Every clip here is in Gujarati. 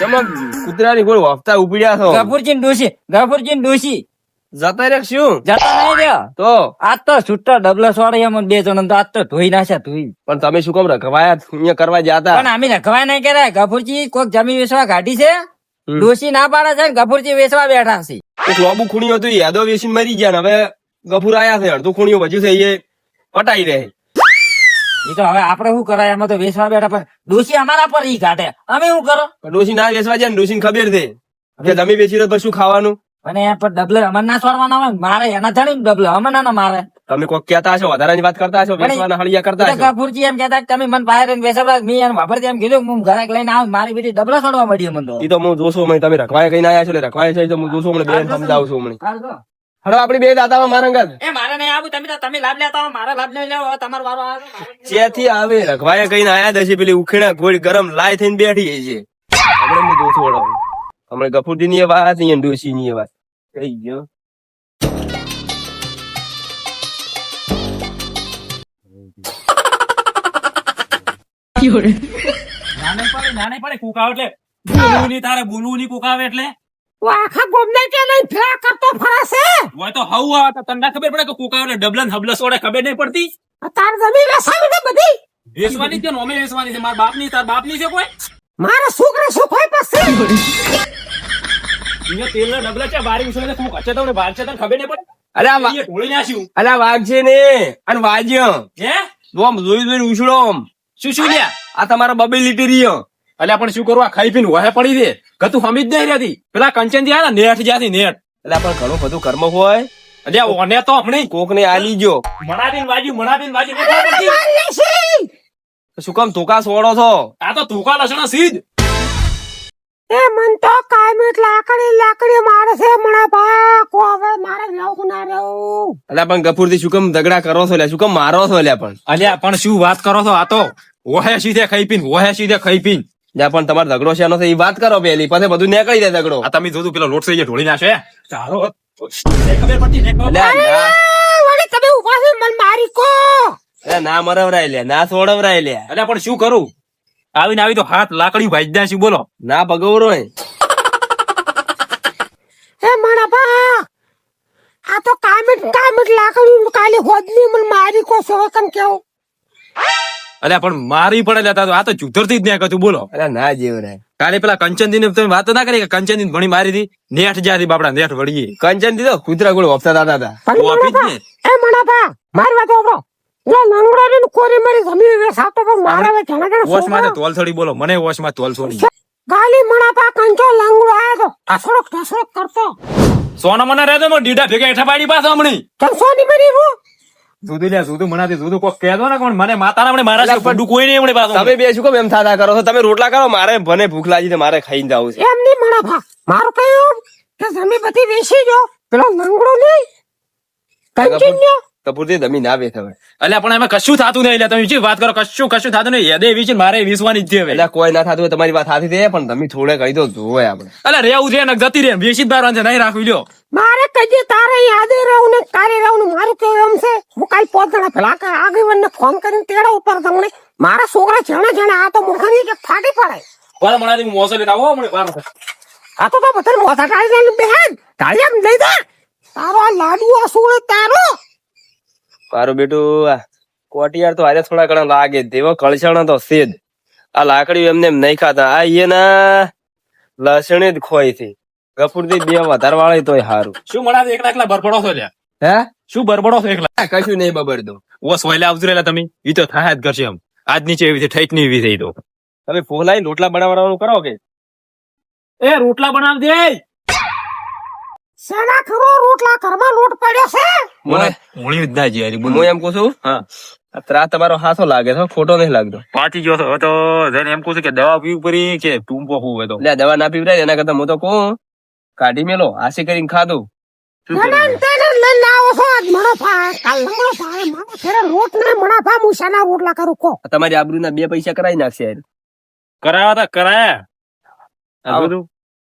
તમે કૂતરાની કોઈ હફતા ઉપડ્યા છો ગફુરજી ડોશી જતા રે શું જતા નહીં રહ્યો તો આજ તો છૂટા ડબલા સોડે એમ બે જણ તો આજ તો ધોઈ નાખ્યા ધોઈ. પણ તમે શું કામ રખવાયા અહીંયા કરવા જતા પણ અમે રખવા નહીં કર્યા. ગફુરજી કોઈક જમીન વેચવા કાઢી છે, ડોશી ના પાડે છે ને ગફુરજી વેચવા બેઠા છે. એક લોબુ ખૂણ્યું હતું યાદો વેચીને મરી ગયા ને હવે ગફુર આયા છે અડધું ખૂણ્યું બચ્યું છે એ પટાઈ રહે. એ તો હવે આપડે શું કરાય, એમાં તો વેચવા બેઠા પણ ડોશી અમારા પર ઈ કાઢે, અમે શું કરો? ડોસી ના વેચવા જાય ને ડોસી ખબર છે કે તમે વેચી રહ્યો શું ખાવાનું. અને પણ ડબલે અમર ના છોડવાના હોય, મારે એના જાણી ડબલે અમર ના મારે. તમે કોક કહેતા હશો વધારાની વાત કરતા હશો વેચવાના હળિયા કરતા હશો. ગફુરજી એમ કહેતા કે તમે મને બહાર વેચવા, મેં એને વાપરતી એમ કીધું હું ઘરે લઈને આવું, મારી બેટી ડબલા છોડવા મળી મને તો. ઈ તો હું જોશો મને તમે રખવાય કઈ આયા છો એટલે રખવાય છે તો હું જોશો મને બેન સમજાવું છું મને. હલો આપડી બે દાદામાં મારા અંગત એ મારે નહીં આવું, તમે લાભ લેતા હો, મારા લાભ નહીં લેવો, તમારો વારો આવે. ચેથી આવે રખવાય કઈ આયા દશે પેલી ઉખેડા ગોળ ગરમ લાય થઈને બેઠી છે આપણે હું જોશો વળો હમણાં ગફુરજી ની વાત અહીંયા ડોસી ની વાત કઈ ગયો. નાને પડે કુકાવ એટલે બોલવું નહીં, તારે બોલવું નહીં કુકાવ એટલે આખા ગોમને કે નહીં ફેર કરતો ફરાશે. હોય તો હવ આ તો તને ખબર પડે કે કુકાવ એટલે ડબલન હબલસ ઓડે ખબર નહીં પડતી. તાર જમીન વેસાવી દે બધી. વેચવાની છે, નોમે વેચવાની છે, મારા બાપની તાર બાપની છે કોઈ. મારા છોકરા સુખાય પાસે અહીંયા તેલના ડબલા છે બારી ઉછળે તું કચે તો બહાર છે તને ખબર નહીં પડે. અલ્યા અહીંયા ઢોળી નાખ્યું અલ્યા વાઘ છે ને અને વાજ્ય હે જોમ જોઈ જોઈને ઉછળો શું લ્યા આ તમારા બબે લીટરી અલ્યા પણ શું કરવા ખાઈ પીને વાહે પડી દે કે તું હમી જ નહીં રહેતી. પેલા કંચન થી ને નેટ જ્યાંથી નેટ એટલે પણ ઘણું બધું કર્મ હોય અલ્યા ઓને તો હમણાં કોક ને આલી જો મણાદીન વાજી શું કામ ધોકા સોડો છો. આ તો તુકા લસણા સીધ એ મન તો કાયમી લાકડી મારે છે મણા બા કો હવે મારે રહેવું ના રહેવું. અલ્યા પણ ગફુર થી શું કામ ઝઘડા કરો છો લ્યા શું કામ મારો છો લ્યા પણ અલ્યા પણ શું વાત કરો છો, આ તો ઓહે સીધે ખાઈ પીન લ્યા પણ તમારો ઝઘડો છે એ વાત કરો પેલી પછી બધું નીકળી જાય ઝઘડો. આ તમે જોતું પેલો લોટ થઈ જાય ઢોળી નાખે તારો ખબર પડતી ને અલ્યા ના વળી તમે ઉભા છે મન મારી કો. અલ્યા ના મરવરાય લ્યા ના સોડવરાય લ્યા અલ્યા પણ શું કરું, આવીને આવી તો હાથ લાકડી ભાઈ દે શું બોલો. ના ભગવરો એ મણા બા આ તો કાયમી લાકડી કાલે હોદની મન મારી કો સોકન કેવું. અલ્યા પણ મારી પડે લેતા આ તો ચુધરથી જ નહીં કતું બોલો. અલ્યા ના જેવરાય કાલે પેલા કંચનદી ને તમે વાત ના કરી કે કંચનદી ભણી મારી હતી નેઠ જ્યાંથી બાપડા નેઠ વળીએ કંચન દીધો કૂતરા ગોળ વફતા દાદા હતા. પણ આપી જ મણા ને. બા એ મણા બા મારી વાત ઓબરો લો લંગડો ને કોરી મારી જમીન વેસાતો પણ મારે હવે ઘણા વોશમાં ઘણા તોલ થોડી બોલો, મને વોશમાં તોલ થોડી. ગાલી મણા બા કંચો લંગડો આયો તો ઠસડક કરતો સોના મને રહેતો mo ડીડા ભેગા હેઠા પાડી પાછો હમણી કંસોની મરી રૂ જુદું લ્યા જુદું મનાતી જુદું કોક કહેતો ને કોણ મને માતાના હમણે મારા છે પડું કોઈ નહીં હમણે પાછો. તમે બે શું કામ એમ થાતા કરો છો તમે રોટલા કરો મારે ભને ભૂખ લાગી છે મારે ખાઈને જવું છે. એમ નહીં મણા ભા મારું કયું કે જમીન બધી વેચી જો પેલો લંગડો નહીં કંચન્યો કપૂરથી જમી ના બેઠ હવે. અલ્યા પણ એમાં કશું થાતું નહીં એટલે તમે જે વાત કરો કશું થાતું નહીં યાદે એવી છે ને મારે વિસવાની જ છે હવે. એટલે કોઈ ના થતું હોય તમારી વાત સાચી છે પણ તમે થોડે કહી દો જોવે આપણે. અલ્યા રેવું છે ને જતી રે વેચી જ બાર વાંધે નહીં રાખવી લ્યો. મારે કદી તારે યાદે રહું ને તારે રહું ને મારું કેવું એમ છે હું કાલ પોતણા પેલા આગેવાન ને ફોન કરીને તેડા ઉપર તમને મારા છોકરા જણે આ તો મોખની કે ફાટી પડે ભલે મણાથી મોસો લઈને આવો હમણે બાર. આ તો બધા મોટા ટાળી બેન ટાળી એમ લઈ દે તારો આ લાડુ આ સોળે તારો મારું બેટું આ કોટિયાર તો હારે થોડા ઘણા લાગે તેવો કળછણ તો સેજ આ લાકડી એમને એમ નહીં ખાતા આ એના લસણે જ ખોય છે ગફુરથી બે વધારે વાળે તોય હારું. શું મણાથી એકલા એકલા બરબડો છો લ્યા, હે શું બરબડો છો એકલા. કશું નહીં બબર દો ઓ સોયલા આવજો રેલા તમે ઈ તો થાય જ કરશે એમ આજ નીચે એવી છે ઠઈક ની એવી થઈ તો તમે ફોલાઈ લોટલા બનાવવાનું કરો કે એ રોટલા બનાવ દે સેના ખરો રોટલા ઘરમાં લોટ પડ્યો છે મને હોળી જ ના જીયારી હું એમ કહું છું હા આ ત્રાસ તમારો હાથો લાગે છે ખોટો નહીં લાગતો. પાછી ગયો તો જઈને એમ કહું છું કે દવા પીવી પડી કે ટૂંપો હોય તો એટલે આ દવા ના પીવડાય એના કરતા હું તો કહું કાઢી મેલો આસી કરીને ખાધું. શું મને કરવું? તેને લઈને આવો છો આજ મણો ભા કાલ લંગડો ભાઈ મારો ફેરે રોટ ને મણા ભા હું સેના રોટલા કરું કો તમારી આબરૂના બે પૈસા કરાવી નાખશે યાર. કરાયા તા કરાયા આ બધું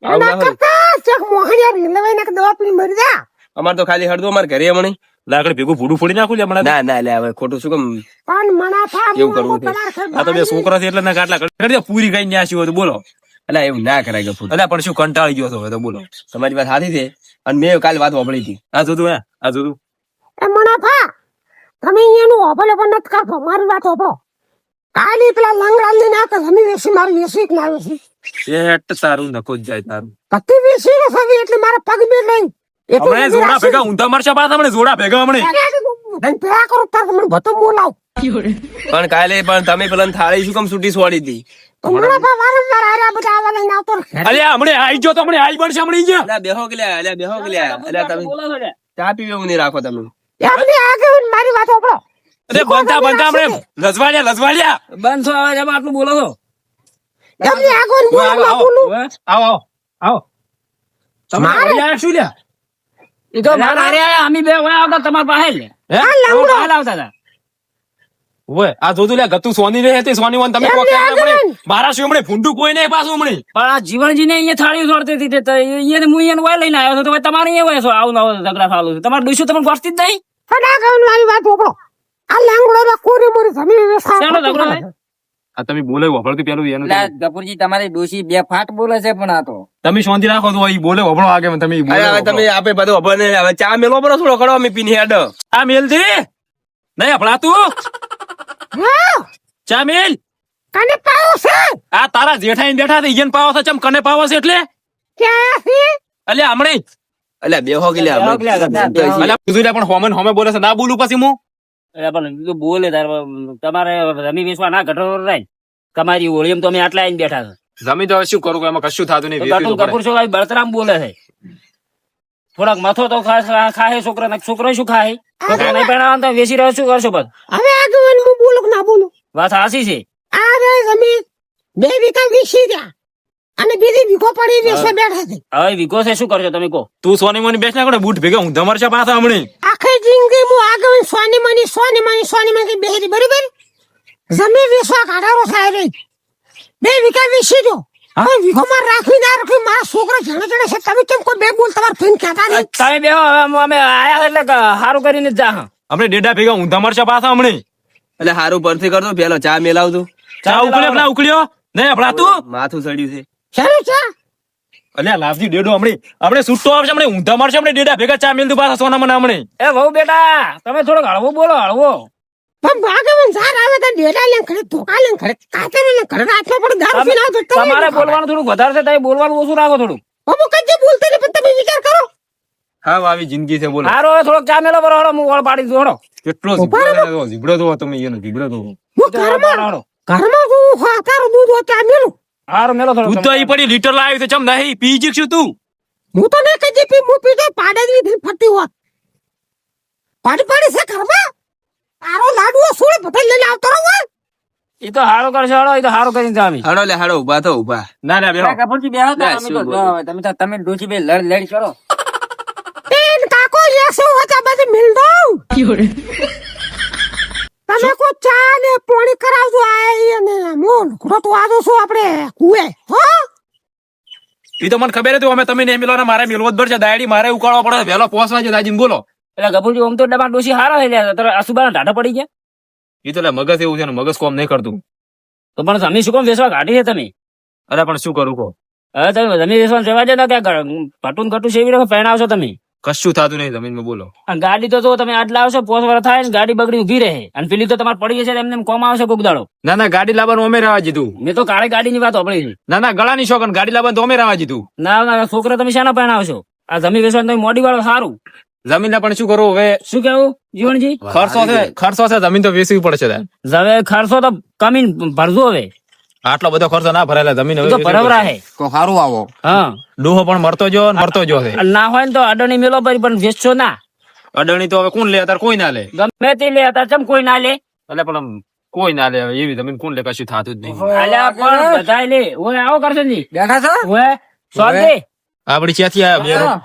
આવું એના ના હોય. કરતા ચેક મોહનિયા રીલવે ને દવા પી મરી જા અમારે તો ખાલી હળદો અમારે ઘરે હમણાં લાકડી ભેગું ભૂડું ફોડી નાખું લે હમણાં. ના ના લે હવે ખોટું શું કામ પણ મણા ભા કેવું કરવું છે? આ તો બે છોકરા છે એટલે ના ગાટલા કરી દે પૂરી કઈ ન્યાસી હોય તો બોલો એટલે એવું ના કરાય ગફુર. એટલે પણ શું કંટાળી ગયો છો હવે તો બોલો. તમારી વાત સાચી છે અને મેં કાલે વાત સાંભળી હતી. આ જોતું હે આ જોતું. એ મનાફા તમે અહીંયાનું હોબલે પણ નથી કરતો મારી વાત હોબળો કાલે પેલા લંગડા લઈને આવતા જમી વેસી મારી વેસી જ ના વેસી શેઠ તારું નકો જ જાય તારું. કતી વેસી ને સવી એટલે મારા પગ બે લઈ હમણે જોડા ભેગા ઊંધા મારશા પાછા હમણે જોડા ભેગા હમણે. પેલા કરો તાર મને ભતો બોલાવ પણ કાલે પણ તમે પેલા થાળી શું કામ છૂટી છોડી હતી? તો મનાફા વારંવાર આર્યા બધા આવવા લઈને આવતો રહે. અલ્યા હમણે આઈ ગયો તો હમણે આઈ બનશે હમણે ઈ ગયા. અલ્યા બેહો કે લ્યા, અલ્યા બેહો કે લ્યા. અલ્યા તમે ચા પીવે એવું નહીં રાખો તમે. એમને આગળ મારી વાત હોબળો અરે બંધા હમણે લજવાડ્યા. બંધ છો આવે છે આટલું બોલો છો એમને આગળ બોલું આવો તમે મારે- અહીંયા શું લ્યા? એ તો અરે અમે બે વયા આવતા તમારા પાસે લે હે? આ લંગડો હાલ આવતા હતા ઓય આ જોતું લ્યા ગતું સોની રે હતી સોની વન તમે એમને કોક કહેતા આગળ. હમણે. મારા શું હમણે ભૂંડું કોઈ નહીં પાછું હમણે. પણ આ જીવનજીને અહીંયા થાળી છોડતી હતી તે અહીંયા હું અહીંયા વાય લઈને આવ્યો છું તો તમારે અહીંયા હોય છો આવું ના હોય ઝઘડા ચાલુ છે તમારે ડૂસ્યું તમને ગોઠતી જ નહીં પણ આગળ મારી વાત હોબળો આ લાંગડો કોરી મોરી જમીન શેનો ઝઘડો છે? આ તમે બોલે વફળતું પેલું એનું ગપુરજી તમારી ડોશી બે ફાટ બોલે છે પણ આ તો તમે શાંતિ રાખો તો ઈ બોલે વફળો આગે તમે ઈ બોલે અરે હવે વફળો. તમે આપે બધું ખબર નહીં. હવે ચા મેલો પડો થોડો ખડો અમે પીને હેડ. આ મેલ દે નહીં અફળાતું હા ચા મેલ. કને પાયો છે આ તારા જેઠાઈને બેઠા છે ઈયન પાવો છે ચમ કને પાવો છે એટલે ક્યાં છે અલ્યા હમણે અલ્યા બેહો કે લ્યા. બેહો કે લ્યા, બેહો. અલ્યા પૂછું લ્યા પણ હોમે બોલે છે ના બોલું પછી હું અરે પણ તું બોલે તાર તમારે રમી વેચવા ના ઘટો રહે તમારી હોળીમાં તો અમે આટલા આવીને બેઠા છે જમી તો હવે શું કરું એમાં કશું થતું નહીં ગટુ કપૂર છો ભાઈ બળતરામ બોલે છે થોડાક મથો તો ખાય છોકરા છોકરો શું ખાય છોકરા નહીં પહેણાવવા તો વેચી રહ્યો શું કરશો બસ હવે આગળ હું બોલું કે ના બોલું વાત હાસી છે આ રે જમીન 2 વીઘા વીસી રહ્યા અને બીજી વીઘો પડી વેસે બેઠા છે હવે વિગો છે શું કરશો તમે કહો તું સોની મોની બેસ ના કરે બૂટ ભેગા હું ધમર છે પાછા હમણે આખી જિંદગી હું આગળ સોની મની બેહરી બરોબર જમીન વેસવા કાઢારો સાહેબ 2 વીઘા વીસી દો હવે વીઘો માં રાખી ના રાખી મારા છોકરા જણે છે તમે કેમ કોઈ બે બોલ તમારે ફીન કહેતા નહીં તમે બેહો હવે અમે આયા એટલે સારું કરીને જ જા હમણે ડેડા ભેગા હું ધમર છે પાછા હમણે એટલે હારું પરથી કરતો પેલો ચા મેલાવતું. ચા ઉકળ્યો ના ઉકળ્યો નહીં અફળાતું માથું સડ્યું છે. ચાલો ચા અલ્યા લાવજી ડેડો હમણે છૂટો આવશે હમણે ઊંધા મારશે હમણે ડેડા ભેગા ચા મેલ દઉં પાછા સોના મને હમણે એ વહુ બેટા તમે થોડોક હળવો બોલો હળવો પણ ભાગવન ઝાર આવે તો ડેડા લેન ખડે ધોકા લેન ખડે કાતર લેન ખડે રાતનો પણ દારૂ પીને આવતો તો તમારે બોલવાનું થોડુંક વધારે છે તમે બોલવાનું ઓછું રાખો થોડું બાબુ કજે બોલતો ને પણ તમે વિચાર કરો હા આવી જિંદગી છે બોલો. સારો હવે થોડોક ચા મેલો બરો હું વળ પાડી દઉં હળો કેટલો ઝીબડો તો તમે એનો ઝીબડો તો હું ઘરમાં હળો હું હાકારો દૂધ હોય ત્યાં મેલું સારું મેલો થોડુંક તું તો ઈ પડી લીટર લાવ્યો તો ચમ નહીં પી જીકશું તું હું તો નહીં કજે પી હું પીતો પાડે જ વિધી ફરતી હોત પાડી છે ઘરમાં તારો લાડવો સોળે બધા લઈને આવતો રહો એ તો હારો કરશે હળો એ તો હારો કરીને જામી હાડો લે હાડો ઉભા થો ઉભા. ના ના બેહો કપૂરજી બેહો તો ના, અમે શું તો બોલું? જો, તમે તો તમે ડોશી બે લડ કરો બેન કાકો એસે હોતા બધે મિલ દો તમે કો ચા ને પાણી કરાવજો આ ને મોન ઘોડો તો આજો છો આપણે કુએ હો ઈ તો મને ખબર હતી અમે તમે નહીં મેલો મારે મેલવો જ ભરશે દાયડી મારે ઉકાળવા પડે વહેલો પહોંચવા છે દાજીને બોલો એટલે કપૂરજી આમ તો ડબ્બા ડોશી હારા થઈ ગયા તો અસુબાના ઢાઢા પડી ગયા ઈ તો લે મગજ એવું છે ને મગજ કોમ નહીં કરતું તો પણ જમીન શું કામ વેચવા કાઢી છે તમે અરે પણ શું કરું કો હવે તમે જમીન વેચવા જવા દે ક્યાં ભટુન ઘટું સેવી રહ્યો પહેણાવશો તમે કશું થતું નહીં જમીનમાં બોલો અને ગાડી તો જો તમે આટલા આવશો 5 વર્ષ થાય ને ગાડી બગડી ઉભી રહે અને પેલી તો તમારે પડી જશે એમને એમ કોમ આવશે કોક દાડો ના ના ગાડી લાવવાનું અમે રહેવા દીધું મેં તો કાળી ગાડીની વાત સાંભળી છે ના ના ગળાની શોખન ગાડી લાવવાનું તો અમે રહેવા દીધું ના ના છોકરા તમે શાના પહેણાવશો આ જમીન વેચવા તમે મોડી વાળો સારું જમીન પણ શું કરું હવે શું કેવું જીવનજી ખર્ચો છે જમીન તો વેચવી પડશે તાર. હવે ખર્ચો તો કમીન ભરજો હવે આટલો બધો ખર્ચો ના ભરાયેલા જમીન એ હવે તો ભરવરા હે સારું આવો. હા ડોહો પણ મરતો જો ને મરતો જો છે અને ના હોય ને તો અડણી મેલો પરી પણ વેચશો ના અડણી તો હવે કોણ લે તાર કોઈ ના લે ગમે તે લે અત્યારે ચમ કોઈ ના લે એટલે પણ આમ કોઈ ના લે એવી જમીન કોણ લે કશું થતું જ નહીં અલ્યા પણ બધાય લે ઓય આવો કરશનજી બેઠા છો ઓય સોંતી આપડી ક્યાંથી આવ્યા બે?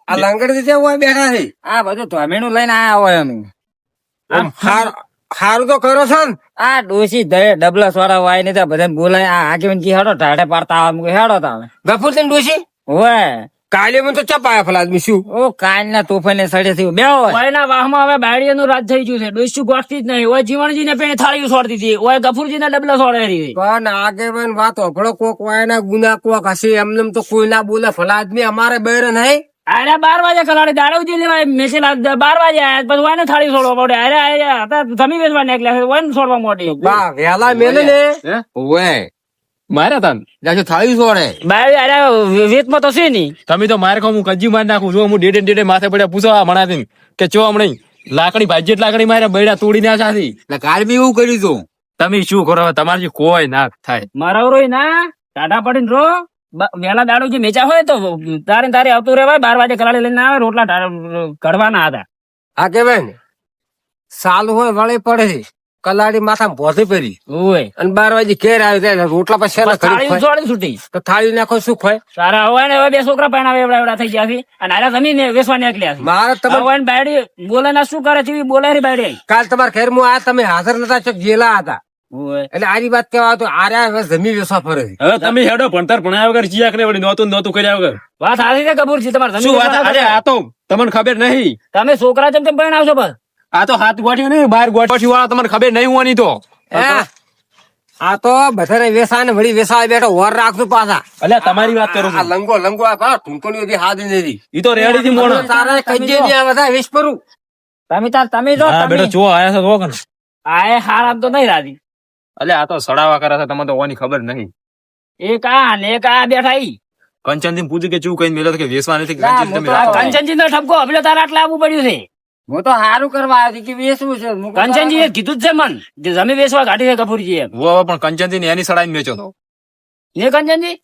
આ લાંગડ દીધે હોય બેઠા છે. આ બધું ધમેણું લઈને આયા હોય અમે હારું તો કરો છો ને. આ ડોસી ડબલા સોડા વાય ને બધા બધાને બોલાય આ આગેવાન કી હેડો ટાઢે પાડતા આવે હેડો તમે ગફુર તેમ ડોશી ઓય કાલે મને તો ચપાયા ફલા આદમી શું ઓ કાલના તોફાને સડે થયું બે હોય ઓયના વાહમાં હવે બાયડીનું રાજ થઈ ગયું છે ડોસ્યું ગોઠતી જ નહીં ઓય જીવણજીને પેણે થાળીઓ છોડતી હતી ઓય ગફુરજીને ડબલા છોડે રહી પણ આગેવાન વાત ઓભળો કોક વાયના ગુના કોક હશે એમને તો કોઈ ના બોલે ફલા આદમી અમારે બહેર નહીં આરે 12 વાગે કલાડે દાડવજી લેવાય મેસેલા 12 વાગે આયા પછી ઓયને થાળી છોડવા પડે અરે આયા હતા જમી વેચવા નીકળ્યા છે ઓયને છોડવા મોટી બા વેલા મેલે ને ઓવે માર્યા તા ને. જાજો થાળી છોડે બાયડી અરે વેચમાં તો છે નહીં તમે તો મારે હું કજી મારી નાખું જો હું ડેડે માથે પડ્યા પૂછવા મણાથી કે ચો હમણાં લાકડી ભાજી લાકડી માર્યા બૈડા તોડી ના સાથી એટલે કાલ બી એવું કર્યું તું તમે શું કરો હવે તમારી કોઈ ના થાય મારા રોય ના ટાટા પડીને રો વેલા દાડવજી મેચા હોય તો તારે તારે આવતું રહેવાય 12 વાગે કલાડે લઈને આવે રોટલા કઢવાના હતા આગેવાન સાલ હોય વળે પડે કલાડી માથા ભોધી પડી ઓય અને 12 વાગે ઘેર આવી જાય રોટલા પછી થાળી છોડી છૂટી તો થાળી નાખો શું ખોય તારા હોય ને હવે બે છોકરા પહેણાવે એવડા એવડા થઈ ગયા છે અને આરા જમીન વેચવા નીકળ્યા છે મારે તમે હવે એને બાયડી બોલે ના શું કરે છે બોલે રી બાયડી કાલ તમારા ઘેર માં આ તમે હાજર નતા ચોક ગયેલા હતા ઓય એટલે આરી વાત કેવા તો આર્યા હવે જમી વેસવા ફરે છે. હવે તમે હેડો ભણતર ભણ્યા વગર ચિયા કરે વળી નહોતું કર્યા વગર વાત સાચી છે કપૂર છે તમારે શું જમીન વાત વેચવા અરે આ તો તમને ખબર નહીં તમે છોકરા ચમ ચમ પહેણાવશો બસ આ તો હાથ ગોઠ્યું નહીં બહાર ગોઠવી વાળા તમને ખબર નહીં હોવાની તો આ તો બધાને વેસા ને વળી વેસા બેઠો વર રાખતું પાછા અલ્યા તમારી વાત કરું આ લંગો આ ભા ટૂંકણીઓથી હાથ નથી ઈ તો રેડી થી મોણો તારે કજે ની આ બધા વેસ પરું તમે જો હા બેટા તમે જો આયા છો તો આય હાર આમ તો નહીં રાજી અલ્યા આ તો સડાવા કરે છે તમને તો હોવાની ખબર નહીં એક આ ને એક આ બેઠા ઈ કંચનજી પૂછ્યું કે ચૂ કઈ મેલો તો કે વેસવા નથી ના, કંચનજી તમે હું તો રાખો. કંચનજી નો ઠપકો હવે તારે આટલા આવવું પડ્યું છે હું તો સારું કરવા આવી કે વેચવું છે હું કહું કંચનજી એ કીધું જ છે મન જે જમી વેચવા કાઢી છે કપૂરજી એમ વો હવે પણ કંચનજી ને એની સડાઈને મેચો તો ને કંચનજી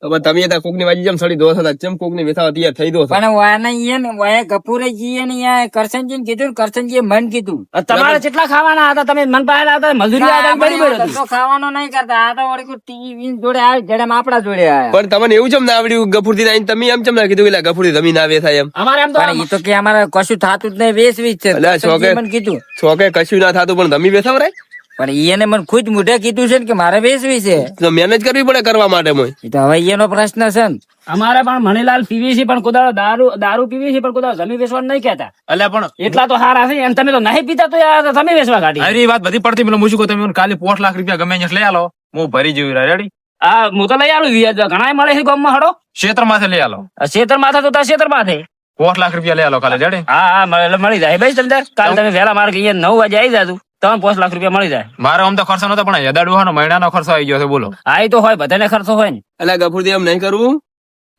તમે કોક ની વાજી જેમ સડી દો હતા જેમ કોક ની વેસા તૈયાર થઈ દો પણ વાયના ઈ ને વાય કપૂરે જીએ ને યા કરશનજી કીધું કરશનજી મન કીધું તમારે કેટલા ખાવાના હતા તમે મન પાયેલા હતા મજૂરી આડા બરાબર હતું તો ખાવાનો નહીં કરતા આ તો વળી કોઈ ટીવી જોડે આવે જડે આપડા જોડે આયા પણ તમને એવું ચમ ના આવડ્યું ગફુરથી આઈને તમે એમ ચમ ના કીધું કે ગફુરથી જમીન ના વેસાય એમ અમારે એમ તો પણ ઈ તો કે અમારે કશું થાતું જ નહીં વેચવી જ છે અલ્યા, શોખે. કરશનજીએ મને કીધું છોકે કશું ના થતું પણ જમી વેસાવ રે પણ એને મને ખુદ મોઢે કીધું છે ને કે મારે વેચવી છે તો મહેનત કરવી પડે કરવા માટે મોય ઈ તો હવે એનો પ્રશ્ન છે ને અમારે પણ મણીલાલ પીવી છે પણ કુદાળો દારૂ પીવી છે પણ કુદાળો જમી વેચવાનું નહીં કહેતા અલ્યા પણ એટલા તો હારા છે એમ તમે તો નહીં પીતા તો યાર તમે વેચવા કાઢી અરે વાત બધી પડતી પેલો મૂછું તમે મને કાલે 5 લાખ રૂપિયા ગમે અહીંયા લઈ આલો હું ભરી જેવી રેડી આ હું તો લઈ આવું વ્યાજ ઘણા મળે છે ગામમાં હડો ક્ષેત્ર માથે લઈ આલો ક્ષેત્ર માથે તો ક્ષેત્ર માથે 5 લાખ રૂપિયા લઈ આલો કાલે રેડી હા હા મળી જાય ભાઈ તમે કાલ તમે વહેલા મારે અહીંયા 9 વાગે આવી જાતું તમને 5 લાખ રૂપિયા મળી જાય મારો આમ તો ખર્ચો નતો પણ યદાડુહાનો મહિનાનો ખર્ચો આવી ગયો છે બોલો આ તો હોય બધાને ખર્ચો હોય ને એટલે ગફુરથી એમ નહીં કરવું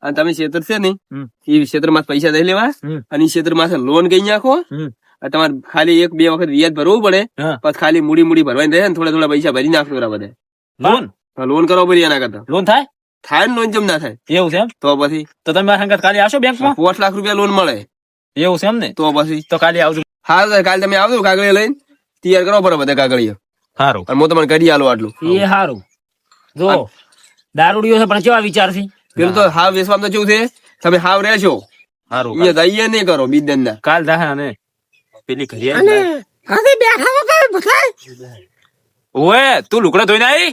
અને તમે ક્ષેત્ર છે ને એ ક્ષેત્ર માં પૈસા દઈ લેવા અને એ ક્ષેત્ર માં લોન કઈ નાખો અને તમારે ખાલી 1-2 વખત વ્યાજ ભરવું પડે હા. પછી ખાલી મૂડી ભરવાની રહે ને થોડા પૈસા ભરી નાખજો બધા લોન લોન કરવો પડે એના કરતા લોન થાય થાય ને લોન જમ ના થાય એવું છે એમ તો પછી તો તમે મારા સંગત કાલે આવશો બેંકમાં 5 લાખ રૂપિયા લોન મળે એવું છે એમ ને તો પછી તો કાલે આવજો હા તો કાલે તમે આવજો કાગળિયા લઈને તૈયાર કરો પડે બધા કાગળિયા સારું અને હું તમને કરી આલો આટલું એ સારું જો દારૂડિયો છે પણ કેવા વિચાર છે પેલું તો હાવ વેસવામાં તો કેવું છે તમે હાવ રહેશો સારું અહીંયા જઈએ નહીં કરો બીજ ના કાલ દાહે ને પેલી ઘરી અને હવે બેઠા વગર બધા ઓએ તું લુકડા ધોઈને આવી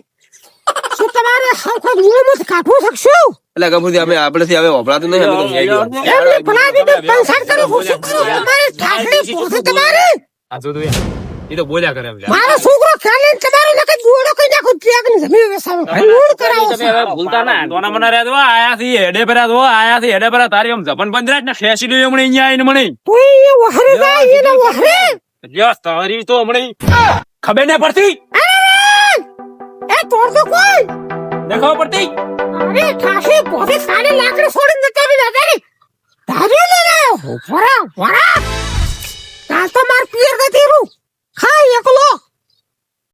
શું તમારે સૌખો મૂળમાં કાઢવું શકશું એટલે ગફુરથી અમે આપડેથી હવે વપરાતું નહીં અમે તો જઈ ગયા. એમને ભલાવી દે પંસાર કરો હું શું કરું તમારે ઠાકડી પોસે તમારે આ જો તું એ તો બોલ્યા કરે એમ લ્યા. મારો છોકરો ખાલી તમારો લખે દોડો કઈ નાખો ત્યાગ ને જમીન વેસાવો મૂળ કરાવો તમે હવે ભૂલતા ના તોના મને રહ્યા દો આયા થી હેડે પરા દો આયા થી હેડે પરા તારી આમ જપન બંધરાજ ને ખેસી લ્યો હમણે અહીંયા આવીને મને તો એ વહરે જાય એને વહરે યસ તારી તો હમણે ખબર નહીં પડતી એ તોડ દો કોઈ દેખાવ પડતી અરે ઠાસી પોતે સાડી લાકડી છોડીને જતો રહી નજારી ધાર્યો લે રે વરા તાર તો માર પિયર ગતી રૂ ખાય એકલો